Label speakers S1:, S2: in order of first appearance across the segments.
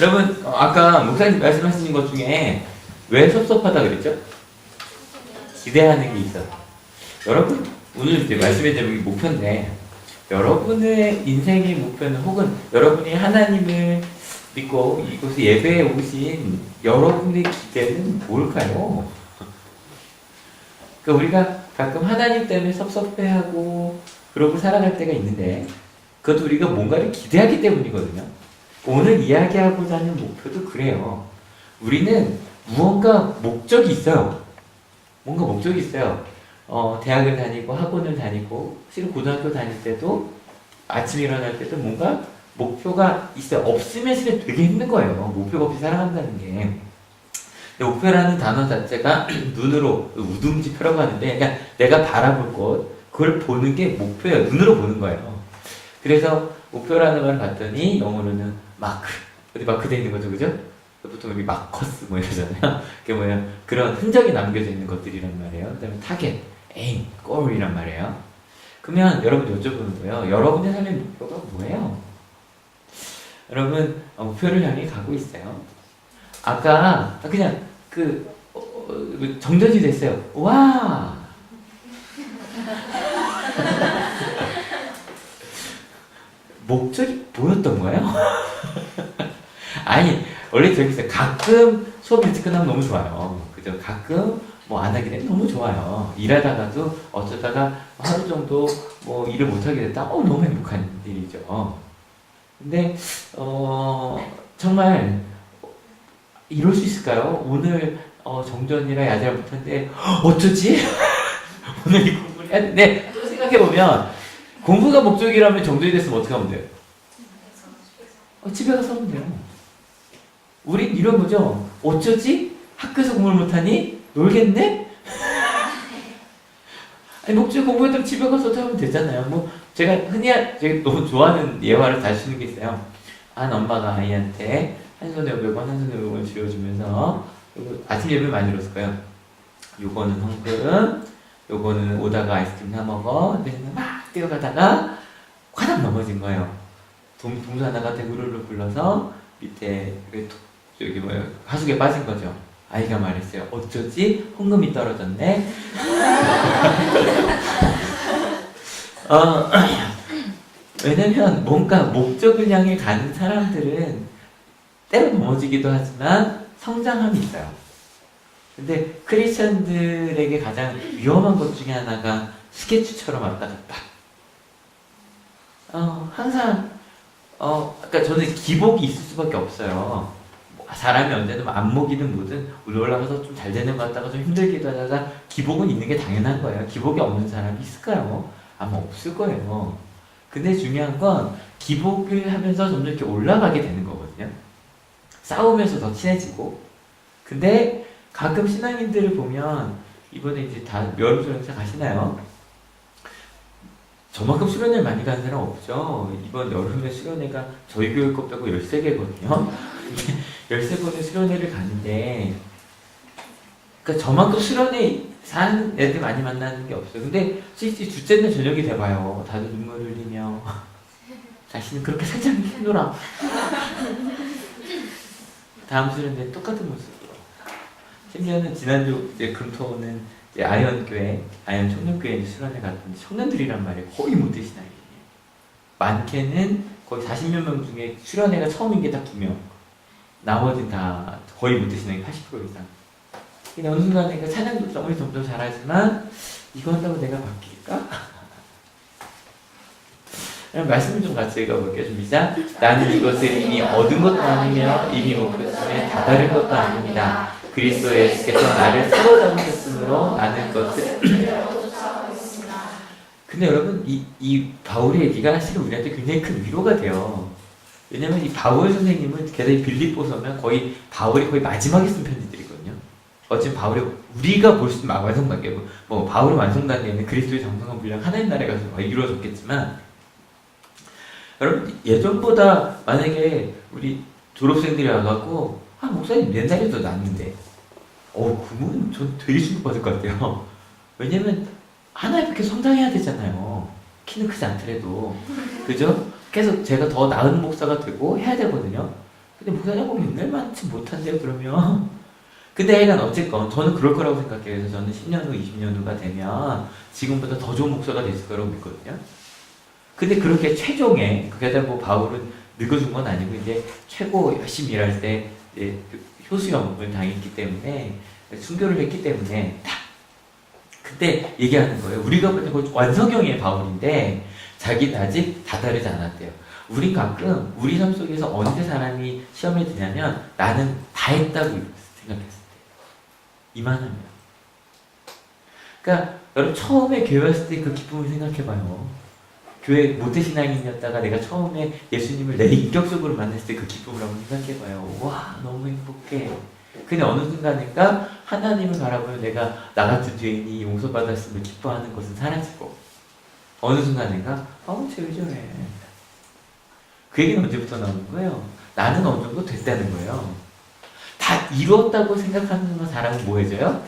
S1: 여러분, 아까 목사님 말씀하신 것 중에 왜 섭섭하다 그랬죠? 기대하는 게 있어. 여러분, 오늘 이제 말씀의 제목이 목표인데, 여러분의 인생의 목표는 혹은 여러분이 하나님을 믿고 이곳에 예배에 오신 여러분의 기대는 뭘까요? 그러니까 우리가 가끔 하나님 때문에 섭섭해하고 그러고 살아갈 때가 있는데, 그것도 우리가 뭔가를 기대하기 때문이거든요. 오늘 이야기하고자 하는 목표도 그래요. 우리는 무언가 목적이 있어요. 뭔가 목적이 있어요. 대학을 다니고 학원을 다니고 실은 고등학교 다닐 때도 아침에 일어날 때도 뭔가 목표가 있어요. 없으면 실은 되게 힘든 거예요. 목표가 없이 살아간다는 게. 목표라는 단어 자체가 눈으로 우둥지표라고 하는데, 그러니까 내가 바라볼 것, 그걸 보는 게 목표예요. 눈으로 보는 거예요. 그래서 목표라는 말을 봤더니 영어로는 마크, 어디 마크 돼 있는 거죠, 그죠? 보통 우리 마커스 뭐 이러잖아요. 그게 뭐야? 그런 흔적이 남겨져 있는 것들이란 말이에요. 그다음에 타겟, 에임, 골이란 말이에요. 그러면 여러분 여쭤보는 거예요. 여러분의 삶의 목표가 뭐예요? 여러분 목표를 향해 가고 있어요. 아까 그냥 정전이 됐어요. 와. 목적이 보였던 거예요? 아니, 원래 저기 있어요. 가끔 수업 일찍 끝나면 너무 좋아요. 그죠? 가끔 뭐 안 하게 되면 너무 좋아요. 일하다가도 어쩌다가 하루 정도 뭐 일을 못 하게 됐다. 너무 행복한 일이죠. 근데, 정말, 이럴 수 있을까요? 오늘, 정전이라 야자를 못하는데, 어쩌지? 오늘 이 공부를 해야 되는데, 또 생각해보면, 공부가 목적이라면 정전이 됐으면 어떻게 하면 돼요? 집에 가서 하면 돼요. 우린 이런 거죠. 어쩌지? 학교에서 공부를 못하니? 놀겠네? 아니, 목적이 공부했다면 집에 가서도 하면 되잖아요. 뭐, 제가 너무 좋아하는 예화를 다시 쓰는 게 있어요. 한 엄마가 아이한테 한 손에 500원, 한 손에 500원 쥐어주면서, 아침 예배 많이 들었을 거예요. 요거는 헌금, 요거는 오다가 아이스크림 사 먹어. 근데 막 뛰어가다가 화답 넘어진 거예요. 동수 하나가 대구르르 굴러서 밑에 저기 하수구에 빠진 거죠. 아이가 말했어요. 어쩌지? 헌금이 떨어졌네. 왜냐면 뭔가 목적을 향해 가는 사람들은 때로 넘어지기도 하지만 성장함이 있어요. 근데 크리스천들에게 가장 위험한 것 중에 하나가 스케치처럼 왔다 갔다. 항상 그러니까 저는 기복이 있을 수밖에 없어요. 사람이 언제든 안목이든 뭐든 올라가서 좀 잘 되는 것 같다가 좀 힘들기도 하다가 기복은 있는 게 당연한 거예요. 기복이 없는 사람이 있을까요? 아마 없을 거예요. 근데 중요한 건 기복을 하면서 점점 이렇게 올라가게 되는 거거든요. 싸우면서 더 친해지고. 근데 가끔 신앙인들을 보면 이번에 이제 다 여름수련 행사 가시나요? 저만큼 수련회 많이 가는 사람 없죠. 이번 여름에 수련회가 저희 교회 것 빼고 13개거든요. 13번의 수련회를 가는데, 그러니까 저만큼 수련회 사는 애들 많이 만나는 게 없어요. 근데 실제 둘째 날 저녁이 돼봐요. 다들 눈물 흘리며 자신은 그렇게 살짝 힘들어. 다음 수련회 똑같은 모습으로. 심지어는 지난주 이제 금토는 이제 아현교회, 아현 청년교회 수련회 갔더니 청년들이란 말이에요. 거의 못 드시는 아이예요. 많게는 거의 40몇 명 중에 수련회가 처음인 게 딱 2명. 나머지는 다 거의 못 드시는 게 80% 이상. 근데 어느 순간에 그 찬양도 점점 잘하지만 이거 한다고 내가 바뀔까? 말씀을 좀 같이 읽어볼게요. 좀 시작. 나는 이것을 이미 얻은 것도 아니며 이미 목표점에 다다른 것도 아닙니다. 그리스도 예수께서 나를 사로잡으셨으므로 나는 것을 근데 여러분 이 바울의 얘기가 사실 우리한테 굉장히 큰 위로가 돼요. 왜냐면 이 바울 선생님은 게다가 이 빌립보서면 거의 바울이 거의 마지막에 쓴 편지들이거든요. 어쨌든 바울이 우리가 볼 수 있는 완성단계 뭐 바울의 완성단계는 그리스도의 장성한 분량 하나님 나라에 가서 이루어졌겠지만 여러분 예전보다 만약에 우리 졸업생들이 와갖고 목사님 옛날에 더 낫는데 그러면 전 되게 충격받을 것 같아요. 왜냐면 하나님께 성장해야 되잖아요. 키는 크지 않더라도 그죠? 계속 제가 더 나은 목사가 되고 해야 되거든요. 근데 목사님 맨날 많지 못한데요, 그러면. 근데 하여간 어쨌건 저는 그럴 거라고 생각해요. 그래서 저는 10년 후, 20년 후가 되면 지금보다 더 좋은 목사가 됐을 거라고 믿거든요. 근데 그렇게 최종에, 게다가 뭐 바울은 늙어준 건 아니고 이제 최고 열심히 일할 때 이제 효수형을 당했기 때문에 순교를 했기 때문에 딱 그때 얘기하는 거예요. 우리가 보는 거 완성형의 바울인데 자기는 아직 다다르지 않았대요. 우린 가끔 우리 삶 속에서 언제 사람이 시험에 드냐면 나는 다 했다고 생각했을 때 이만하면. 그러니까 여러분 처음에 교회 왔을 때 그 기쁨을 생각해봐요. 교회 모태신앙인이었다가 내가 처음에 예수님을 내 인격적으로 만났을 때 그 기쁨을 한번 생각해봐요. 와 너무 행복해. 근데 어느 순간인가 하나님을 바라보며 내가 나 같은 죄인이 용서받았음을 기뻐하는 것은 사라지고 어느 순간인가 쟤 왜 저래. 그 얘기는 언제부터 나오는 거예요? 나는 어느 정도 됐다는 거예요. 다 이루었다고 생각하는 사람은 뭐 해져요?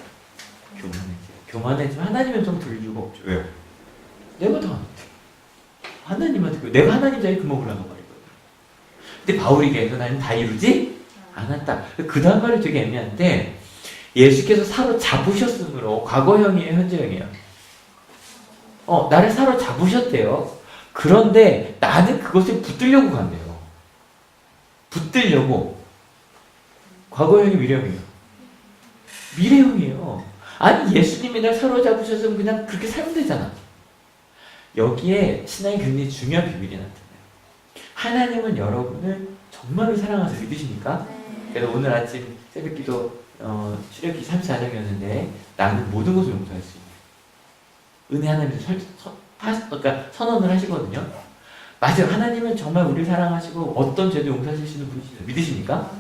S1: 교만해져요. 교만해지면 하나님은 좀 들 이유가 없죠. 왜요? 내가 다 하나님한테 내가 하나님 자리에 금방 올라가 버리거든요. 근데 바울이 얘기해서 나는 다 이루지 않았다. 그 다음 말이 되게 애매한데 예수께서 사로잡으셨으므로 과거형이에요, 현재형이에요? 나를 사로잡으셨대요. 그런데 나는 그것을 붙들려고 간대요. 붙들려고. 과거형이 미래형이에요. 미래형이에요. 아니 예수님이 날 사로잡으셨으면 그냥 그렇게 살면 되잖아. 여기에 신앙이 굉장히 중요한 비밀이 나타나요. 하나님은 여러분을 정말로 사랑하셔서 믿으십니까?
S2: 네.
S1: 그래서 오늘 아침 새벽기도 출애굽기 34장이었는데 나는 모든 것을 용서할 수 있는 은혜 하나님께서 그러니까 선언을 하시거든요. 맞아요. 하나님은 정말 우리를 사랑하시고 어떤 죄도 용서하실 수 있는 분이시죠. 믿으십니까?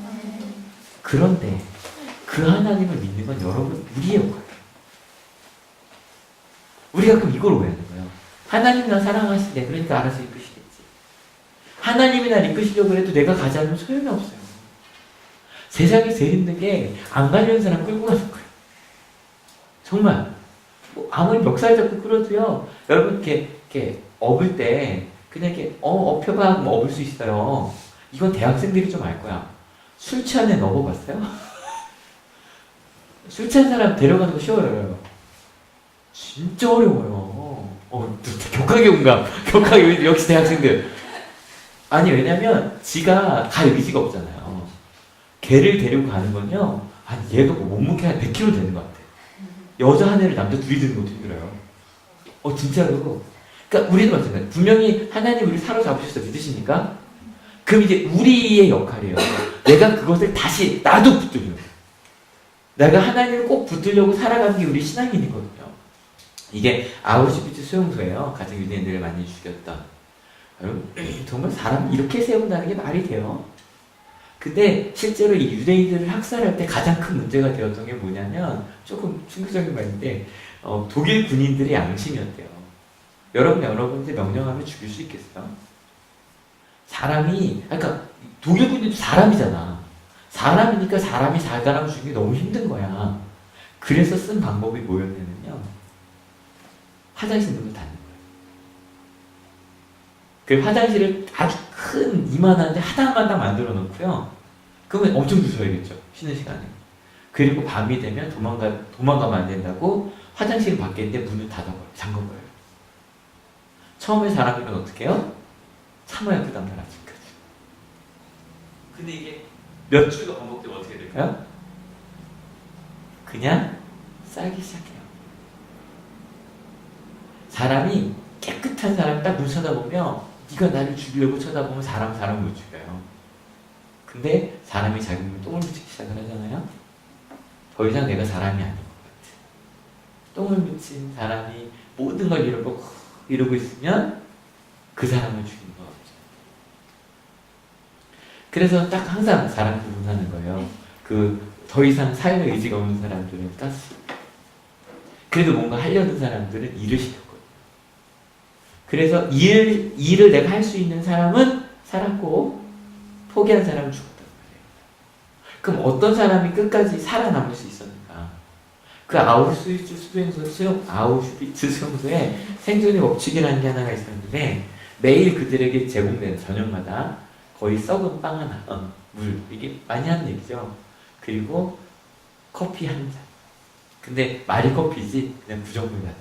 S1: 그런데 그 하나님을 믿는 건 여러분 우리의 역할이에요. 우리가 그럼 이걸 오해하는 거예요. 하나님 나 사랑하시네. 그러니까 알아서 이끄시겠지. 하나님이 날 이끄시려고 해도 내가 가지 않으면 소용이 없어요. 세상에 제일 힘든 게 안 가려는 사람 끌고 가는 거예요. 정말 뭐 아무리 멱살 잡고 끌어도요. 여러분 이렇게 업을 때 그냥 이렇게 업혀봐 하면 업을 수 있어요. 이건 대학생들이 좀 알 거야. 술 취한 애 넣어봤어요? 술 취한 사람 데려가는 거 쉬워요. 진짜 어려워요. 격하게 공감. 격하게 역시 대학생들. 아니 왜냐면 지가 갈 의지가 없잖아요. 걔를 데리고 가는 건요. 아니 얘가 뭐 몸무게 한 100kg 되는 것 같아. 여자 한 애를 남자 둘이 드는 것도 힘들어요. 진짜로. 그러니까 우리도 마찬가지예요. 분명히 하나님 우리를 사로잡으셔서 믿으십니까? 그럼 이제 우리의 역할이에요. 내가 그것을 다시 나도 붙들려. 내가 하나님을 꼭 붙들려고 살아가는 게 우리 신앙인이거든요. 이게 아우슈비츠 수용소예요. 가장 유대인들을 많이 죽였던. 여러분 정말 사람 이렇게 세운다는 게 말이 돼요. 근데 실제로 이 유대인들을 학살할 때 가장 큰 문제가 되었던 게 뭐냐면 조금 충격적인 말인데 독일 군인들의 양심이었대요. 여러분들 명령하면 죽일 수 있겠어요? 그러니까 독일 군인도 사람이잖아. 사람이니까 사람이 사람 죽이기 너무 힘든 거야. 그래서 쓴 방법이 뭐였냐면요. 화장실 문을 닫는 거예요. 그 화장실을 아주 큰 이만한데 하다마다 만들어 놓고요. 그러면 엄청 무서워야겠죠. 쉬는 시간에. 그리고 밤이 되면 도망가면 안 된다고 화장실 밖에 있는데 문을 닫아버려요. 잠궈버려요. 처음에 사람들은 어떻게 해요? 참아야 그 다음날 아침까지. 근데 이게 몇 주가 반복되면 어떻게 될까요? 그냥 쌓이기 시작해요. 사람이 깨끗한 사람이 딱 눈 쳐다보면 네가 나를 죽이려고 쳐다보면 사람을 못 죽여요. 근데 사람이 자기 몸에 똥을 묻히기 시작을 하잖아요. 더 이상 내가 사람이 아닌 것 같아. 똥을 묻힌 사람이 모든 걸 이러고 있으면 그 사람을 죽이는 거 같죠. 그래서 딱 항상 사람 구분하는 거예요. 더 이상 삶의 의지가 없는 사람들은 땄어. 그래도 뭔가 하려는 사람들은 일을 시켰거든요. 그래서 일을 내가 할 수 있는 사람은 살았고 포기한 사람은 죽었단 말이에요. 그럼 어떤 사람이 끝까지 살아남을 수 있었는가? 그 아우슈비츠 수용소에 생존의 법칙이라는 게 하나가 있었는데 매일 그들에게 제공되는 저녁마다 거의 썩은 빵 하나, 물. 이게 많이 하는 얘기죠. 그리고 커피 한 잔. 근데 말이 커피지 그냥 부정물 같은.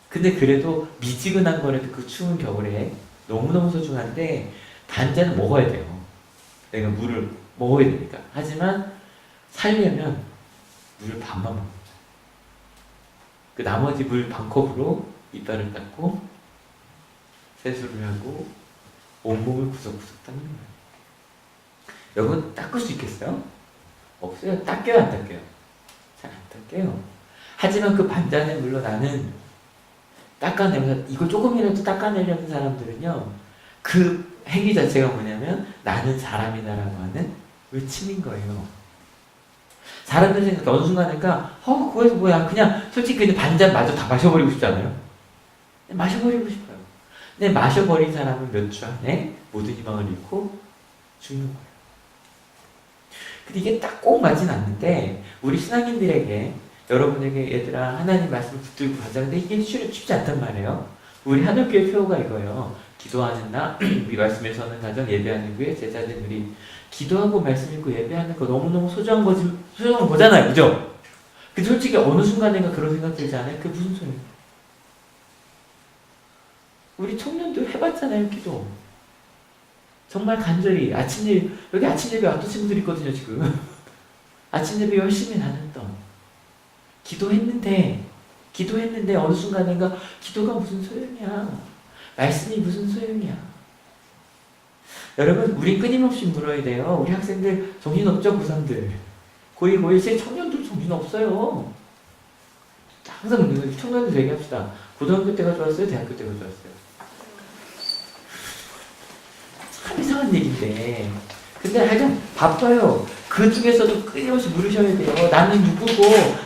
S1: 근데 그래도 미지근한 거라도 그 추운 겨울에 너무너무 소중한데 단자는 먹어야 돼요. 내가 물을 먹어야 되니까. 하지만 살려면 물을 반만 먹는 거야. 그 나머지 물 반컵으로 이빨을 닦고 세수를 하고 온몸을 구석구석 닦는 거예요. 여러분 닦을 수 있겠어요? 없어요. 닦여요, 안 닦여요? 잘 안 닦여요. 하지만 그 반잔의 물로 나는 닦아내면서 이거 조금이라도 닦아내려는 사람들은요, 그 행위 자체가 뭐냐면 나는 사람이다라고 하는 외침인 거예요. 사람들 생각 어느 순간인가 그거에서 뭐야 그냥 솔직히 그냥 반잔 마저 다 마셔버리고 싶지 않아요? 마셔버리고 싶어요. 근데 마셔버린 사람은 몇 주 안에 모든 희망을 잃고 죽는 거예요. 근데 이게 딱 꼭 맞진 않는데 우리 신앙인들에게 여러분에게 얘들아 하나님 말씀을 붙들고 가자. 근데 이게 쉽지 않단 말이에요. 우리 하늘교회 표어가 이거예요. 기도하는 나, 우리 말씀에 서는 가정 예배하는 교회 제자된 우리 기도하고 말씀 읽고 예배하는 거 너무너무 소중한 거잖아요. 그죠? 근데 솔직히 어느 순간인가 그런 생각 들지 않아요? 그게 무슨 소리예요? 우리 청년들 해봤잖아요, 기도. 정말 간절히 여기 아침 예배 왔던 친구들이 있거든요, 지금. 아침 예배 열심히 나눴던. 기도했는데 어느 순간인가 기도가 무슨 소용이야. 말씀이 무슨 소용이야. 여러분, 우리 끊임없이 물어야 돼요. 우리 학생들 정신없죠, 고3들. 고1, 고1, 청년들 정신없어요. 항상 청년들 얘기합시다. 고등학교 때가 좋았어요? 대학교 때가 좋았어요? 참 이상한 얘기인데. 근데 하여간 바빠요. 그 중에서도 끊임없이 물으셔야 돼요. 나는 누구고,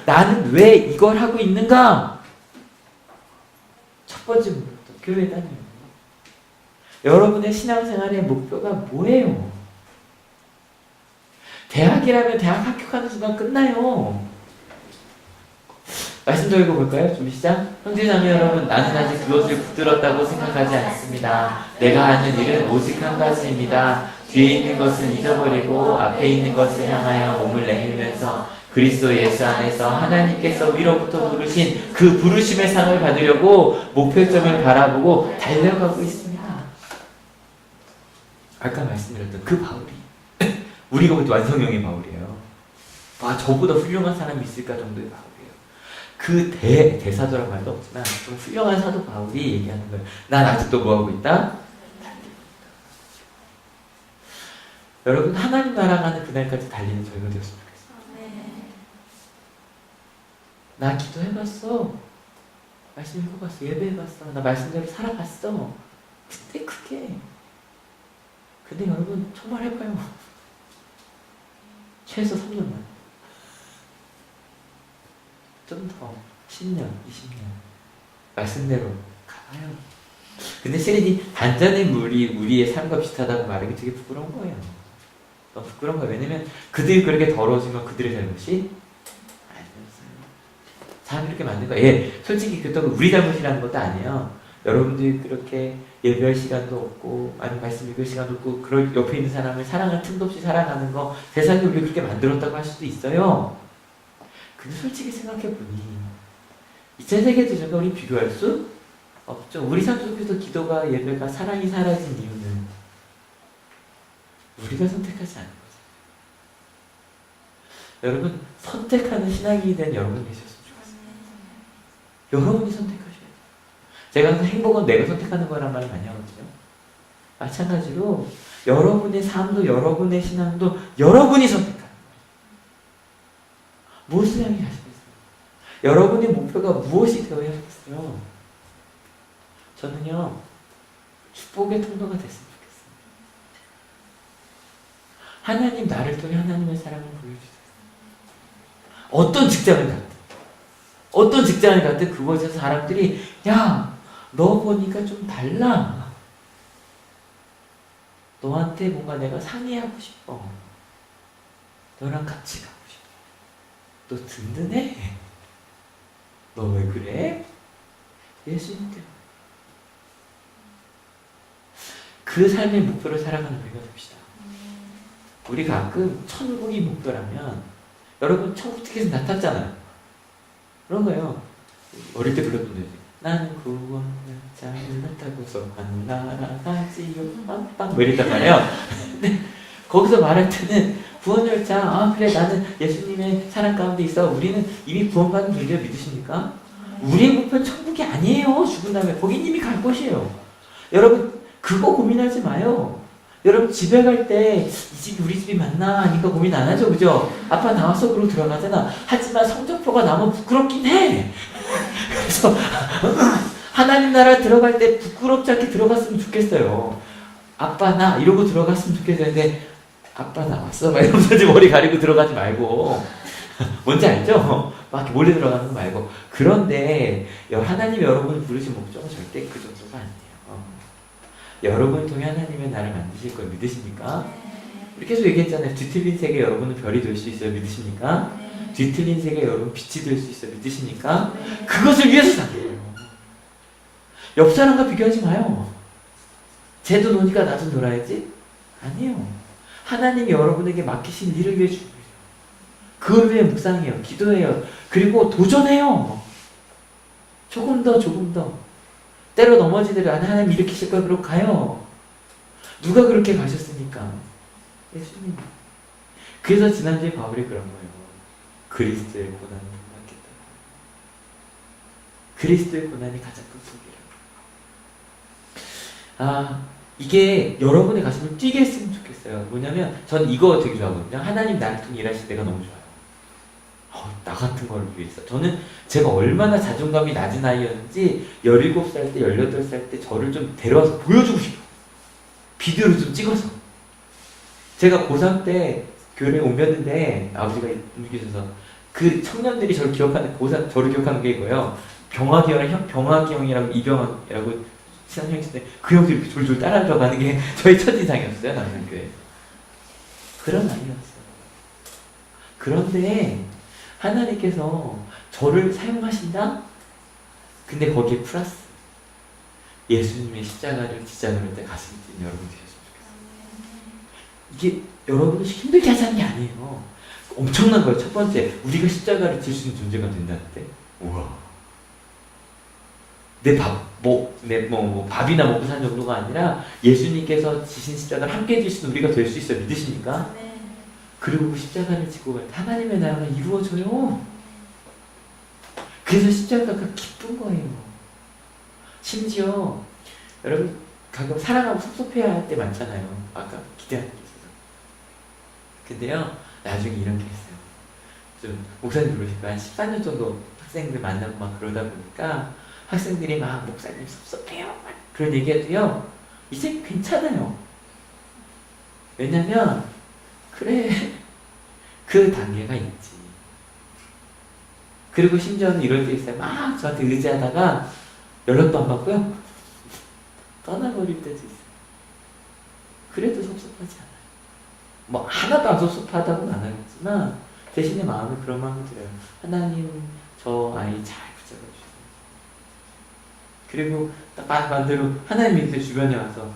S1: 나는 왜 이걸 하고 있는가? 첫 번째 물부터 교회 다녀요. 여러분의 신앙생활의 목표가 뭐예요? 대학이라면 대학 합격하는 순간 끝나요. 말씀 더 읽어볼까요? 준비 시작. 형제자매 여러분, 나는 아직 그것을 붙들었다고 생각하지 않습니다. 내가 하는 일은 오직 한 가지입니다. 뒤에 있는 것은 잊어버리고 앞에 있는 것을 향하여 몸을 내밀면서 그리스도 예수 안에서 하나님께서 위로부터 부르신 그 부르심의 상을 받으려고 목표점을 바라보고 달려가고 있습니다. 아까 말씀드렸던 그 바울이 우리가 볼 때 완성형의 바울이에요. 저보다 훌륭한 사람이 있을까 정도의 바울이에요. 그 대사도란 말도 없지만 좀 훌륭한 사도 바울이 얘기하는 거예요. 난 아직도 뭐하고 있다? 여러분, 하나님 나라 가는 그날까지 달리는 저희가 되었으면 좋겠어요. 나 기도해봤어. 말씀 읽어봤어. 예배해봤어. 나 말씀대로 살아봤어. 근데 여러분, 정말 해봐요. 최소 3년만. 좀 더. 10년, 20년. 말씀대로 가봐요. 근데 실은 단전의 물이 우리의 삶과 비슷하다고 말하기 되게 부끄러운 거예요. 너무 부끄러운 거예요. 왜냐면 그들이 그렇게 더러워지면 그들의 잘못이 아니었어요. 사람이 이렇게 만든 거예요. 솔직히 그렇다고 우리 잘못이라는 것도 아니에요. 여러분들이 그렇게 예배할 시간도 없고 아니면 말씀 읽을 시간도 없고 그럴 옆에 있는 사람을 사랑할 틈도 없이 살아가는 거 세상이 우리 그렇게 만들었다고 할 수도 있어요. 근데 솔직히 생각해보니 2차 세계대전과 우리 비교할 수 없죠. 우리 삶 속에서 기도가 예배가 사랑이 사라진 이유는 우리가 선택하지 않은 거죠. 여러분, 선택하는 신앙이 된 여러분 계셨으면 좋겠습니다. 여러분이 선택하셔야 돼요. 제가 항상 행복은 내가 선택하는 거란 말을 많이 하거든요. 마찬가지로 여러분의 삶도 여러분의 신앙도 여러분이 선택하는 거예요. 무엇을 향해 가시겠어요? 여러분의 목표가 무엇이 되어야 하겠어요? 저는요, 축복의 통로가 됐으면 좋겠습니다. 하나님 나를 통해 하나님의 사랑을 보여주세요. 어떤 직장을 갔든 그곳에서 사람들이 야, 너 보니까 좀 달라. 너한테 뭔가 내가 상의하고 싶어. 너랑 같이 가고 싶어. 너 든든해. 너 왜 그래? 예수님 때문에. 그 삶의 목표를 살아가는 우리가 됩시다. 우리 가끔 천국이 목표라면 여러분 천국 티켓은 다 탔잖아요. 그런 거예요. 어릴 때 불렀던 노래. 나는 구원을 잘 타고서 하늘나라 가지요 빵빵 뭐 이랬단 말이에요. 근데 거기서 말할 때는 구원열차 아 그래 나는 예수님의 사랑 가운데 있어. 우리는 이미 구원받은 분들 믿으십니까? 우리의 목표는 천국이 아니에요. 죽은 다음에 거긴 이미 갈 것이에요. 여러분 그거 고민하지 마요. 여러분 집에 갈 때 이 집이 우리 집이 맞나 아닌가 고민 안 하죠. 그죠? 아빠 나와서 그러고 들어가잖아. 하지만 성적표가 나면 부끄럽긴 해. 그래서 하나님 나라 들어갈 때 부끄럽지 않게 들어갔으면 좋겠어요. 아빠 나 이러고 들어갔으면 좋겠는데 아빠 나왔어 막 이러면서 머리 가리고 들어가지 말고 뭔지 알죠? 막 이렇게 몰래 들어가는 거 말고. 그런데 하나님이 여러분을 부르신 목적은 절대 그 정도가 아니에요. 여러분을 통해 하나님의 나를 만드실 걸 믿으십니까? 이렇게 계속 얘기했잖아요. 뒤틀린 세계 여러분은 별이 될 수 있어요. 믿으십니까? 뒤틀린 세계 여러분 빛이 될 수 있어요. 믿으십니까? 그것을 위해서 살아요. 옆 사람과 비교하지 마요. 쟤도 노니까 나도 놀아야지? 아니에요. 하나님이 여러분에게 맡기신 일을 위해 주는 거예요. 그걸 위해 묵상해요. 기도해요. 그리고 도전해요. 조금 더. 때로 넘어지더라도 하나님 일으키실 걸 그러고 가요. 누가 그렇게 가셨습니까? 예수님. 그래서 지난주에 바울이 그런 거예요. 그리스도의 고난을 받겠다. 그리스도의 고난이 가장 큰 복이라고. 이게 여러분의 가슴을 뛰게 했으면 좋겠어요. 뭐냐면 전 이거 되게 좋아하거든요. 하나님 나를 통해 일하실 때가 너무 좋아요. 나 같은 걸 위해서. 저는 제가 얼마나 자존감이 낮은 아이였는지 17살 때 18살 때 저를 좀 데려와서 보여주고 싶어요. 비디오를 좀 찍어서. 제가 고3 때 교회에 옮겼는데 아버지가 옮기셔서 그 청년들이 저를 기억하는 저를 기억하는 게 이거예요. 병학이 형이랑 이병학이라고 친한 형이 있는데 그 형들이 이렇게 졸졸 따라 들어가는 게 저희 첫인상이었어요. 남산교회. 그런 아이였어요. 그런데 하나님께서 저를 사용하신다? 근데 거기에 플러스 예수님의 십자가를 지장으로 때 가슴이 뛴 여러분 되셨으면 좋겠어요. 이게 여러분을 힘들게 하자는 게 아니에요. 엄청난 거예요. 첫 번째, 우리가 십자가를 질 수 있는 존재가 된다는데, 우와. 밥이나 먹고 사는 정도가 아니라 예수님께서 지신 십자가를 함께 지신 우리가 될 수 있어요. 믿으십니까? 네. 그리고 그 십자가를 지고 갈 때 하나님의 나라가 이루어져요. 그래서 십자가가 기쁜 거예요. 심지어 여러분 가끔 사랑하고 섭섭해야 할 때 많잖아요. 아까 기대하는 게 있어서. 근데요 나중에 이런 게 있어요. 좀 목사님 그러실 거야. 한 14년 정도 학생들 만나고 막 그러다 보니까 학생들이 막 목사님 섭섭해요 막 그런 얘기해도요 이제 괜찮아요. 왜냐면 그래 그 단계가 있지. 그리고 심지어는 이럴 때 있어요. 막 저한테 의지하다가 연락도 안 받고요 떠나버릴 때도 있어요. 그래도 섭섭하지 않아요. 뭐 하나도 안 섭섭하다고는 안 하겠지만 대신에 마음에 그런 마음이 들어요. 하나님 저 아이 잘 붙잡아 주세요. 그리고 딱 반대로 하나님 밑에 주변에 와서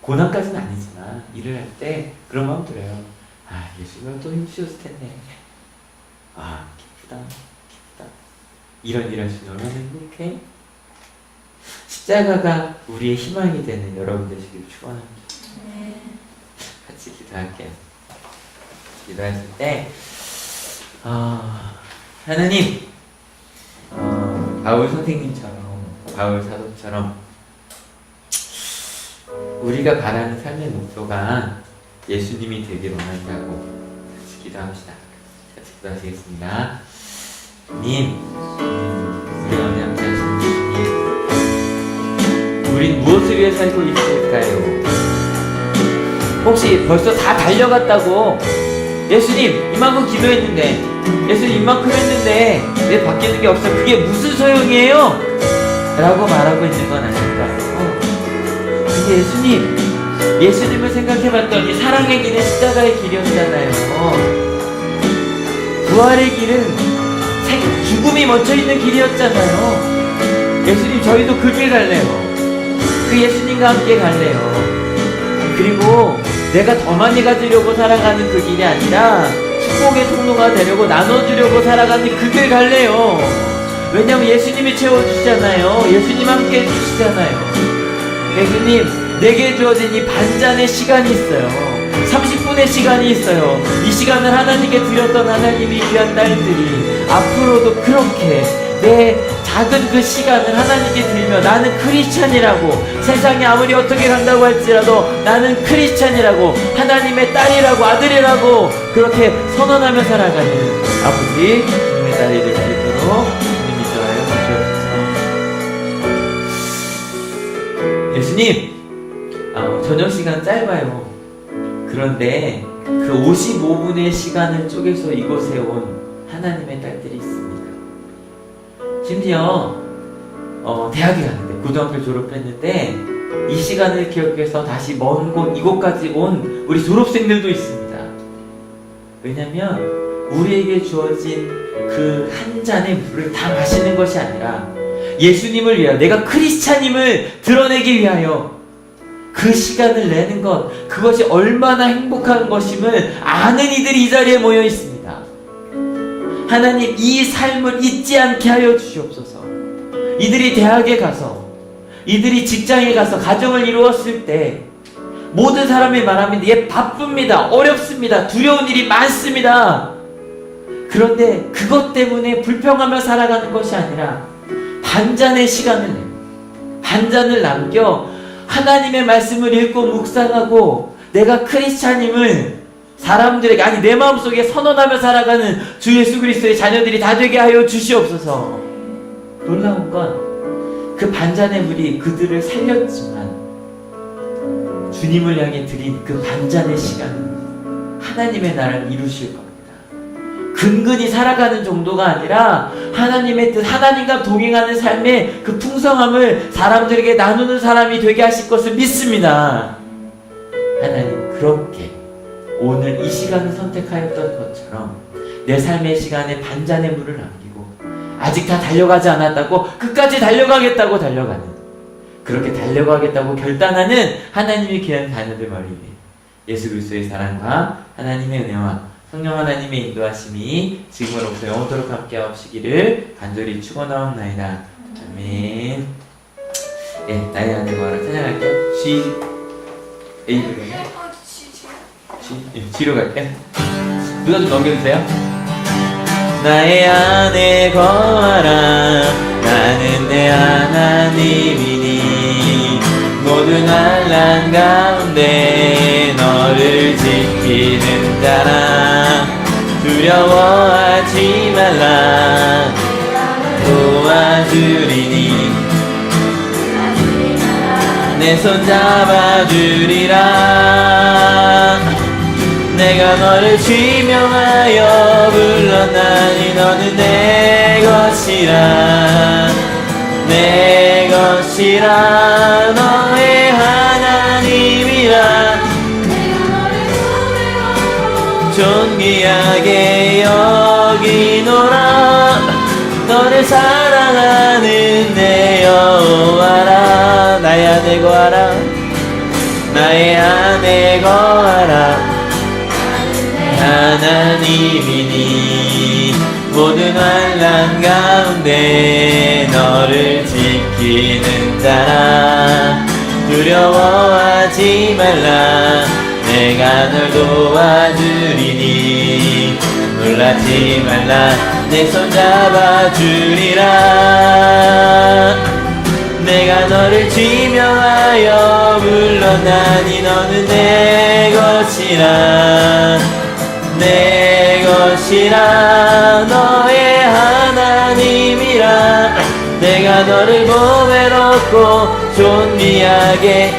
S1: 고난까지는 아니지만 일을 할 때 그런 마음 들어요. 예수님은 또 힘쓰셨을 텐데. 기쁘다. 이런 일 할 수 있는 얼마나 행복해? 십자가가 우리의 희망이 되는 여러분 되시길 축원합니다. 같이 기도할게요. 기도했을 때 하나님 바울 선생님처럼 바울 사도처럼 우리가 바라는 삶의 목표가 예수님이 되길 원한다고 같이 기도합시다. 같이 기도하시겠습니다. 주님, 우리 은혜 함께 하시는 주님, 우린 무엇을 위해 살고 있을까요? 혹시 벌써 다 달려갔다고 예수님 이만큼 기도했는데 예수님 이만큼 했는데 왜 바뀌는 게 없어? 그게 무슨 소용이에요? 라고 말하고 있는 건 아닐까요? 근데 예수님을 생각해봤더니 사랑의 길은 십자가의 길이었잖아요. 부활의 길은 죽음이 멈춰있는 길이었잖아요. 예수님 저희도 그 길 갈래요. 그 예수님과 함께 갈래요. 그리고 내가 더 많이 가지려고 살아가는 그 길이 아니라 축복의 통로가 되려고 나눠주려고 살아가는 그 길 갈래요. 왜냐면 예수님이 채워주시잖아요. 예수님 함께 해주시잖아요. 예수님, 내게 주어진 이 반잔의 시간이 있어요. 30분의 시간이 있어요. 이 시간을 하나님께 드렸던 하나님이 귀한 딸들이 앞으로도 그렇게 내 작은 그 시간을 하나님께 드리며 나는 크리스찬이라고, 세상이 아무리 어떻게 간다고 할지라도 나는 크리스찬이라고, 하나님의 딸이라고, 아들이라고 그렇게 선언하며 살아가는 아버지, 주님의 딸이 될 수 있도록 주님이 도와주옵소서. 예수님, 저녁 시간 짧아요. 그런데 그 55분의 시간을 쪼개서 이곳에 온 하나님의 딸들이 있습니다. 심지어 대학에 갔는데, 고등학교 졸업했는데 이 시간을 기억해서 다시 먼 곳 이곳까지 온 우리 졸업생들도 있습니다. 왜냐면 우리에게 주어진 그 한 잔의 물을 다 마시는 것이 아니라 예수님을 위하여, 내가 크리스찬임을 드러내기 위하여 그 시간을 내는 것, 그것이 얼마나 행복한 것임을 아는 이들이 이 자리에 모여 있습니다. 하나님, 이 삶을 잊지 않게 하여 주시옵소서. 이들이 대학에 가서, 이들이 직장에 가서 가정을 이루었을 때 모든 사람이 말합니다. 얘 바쁩니다. 어렵습니다. 두려운 일이 많습니다. 그런데 그것 때문에 불평하며 살아가는 것이 아니라 반잔의 시간을 내고 반잔을 남겨 하나님의 말씀을 읽고 묵상하고 내가 크리스찬임을 사람들에게, 아니 내 마음속에 선언하며 살아가는 주 예수 그리스도의 자녀들이 다 되게 하여 주시옵소서. 놀라운 건 그 반잔의 물이 그들을 살렸지만 주님을 향해 드린 그 반잔의 시간은 하나님의 나라를 이루실 겁니다. 근근히 살아가는 정도가 아니라 하나님의 뜻, 하나님과 동행하는 삶의 그 풍성함을 사람들에게 나누는 사람이 되게 하실 것을 믿습니다. 하나님, 그렇게 오늘 이 시간을 선택하였던 것처럼 내 삶의 시간에 반잔의 물을 남기고 아직 다 달려가지 않았다고 끝까지 달려가겠다고 달려가는, 그렇게 달려가겠다고 결단하는 하나님의 귀한 자녀들 머리 위에 예수 그리스도의 사랑과 하나님의 은혜와 성령 하나님의 인도하심이 지금으로부터 영원토록 함께 하시기를 간절히 축원하옵나이다. 아멘. 예, 나의 아들 거라 찬양할게요. A로 가요? G로 갈게요. 누가 좀 넘겨주세요. 나의 안에 거하라, 나는 내 하나님이니 모든 환난 가운데 너를 지키는 자라. 두려워하지 말라, 도와주리니 내 손 잡아주리라. 내가 너를 지명하여 불렀나니 너는 내 것이라, 내 것이라, 너의 하나님이라. 존귀하게 여기노라. 너를 사랑하는 내 여호와라. 나의 안에 거하라, 나의 안에 거하라. 하나님이니 모든 환난 가운데 너를 지키는 자라. 두려워하지 말라, 내가 널 도와주리니 놀라지 말라, 내 손 잡아주리라. 내가 너를 지명하여 불렀나니 너는 내 것이라, 내 것이라, 너의 하나님이라. 내가 너를 보배롭고 존귀하게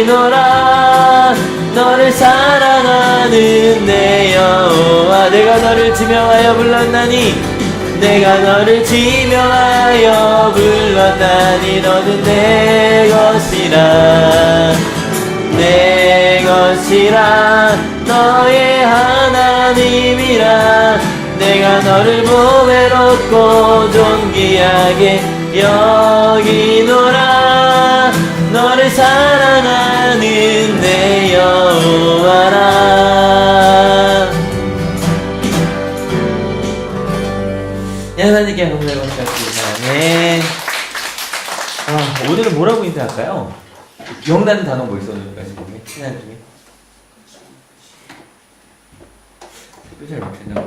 S1: 여기노라. 너를 사랑하는 내 여호와. 내가 너를 지명하여 불렀나니, 내가 너를 지명하여 불렀나니 너는 내 것이라, 내 것이라, 너의 하나님이라. 내 내가 너를 보배롭고 존귀하게 여기노라. 너를 사랑하는 내 여호와라. 하나님께 감사를 받습니다. 네. 오늘은 뭐라고 인사할까요? 기억나는 단어 뭐 있어, 오늘까지 중에? 신앙 중에? 잘 못했나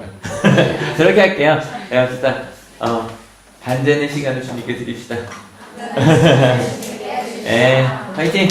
S1: 저렇게 할게요. 네, 어쨌든 반전의 시간을 주님께 드립시다. 네, 화이팅!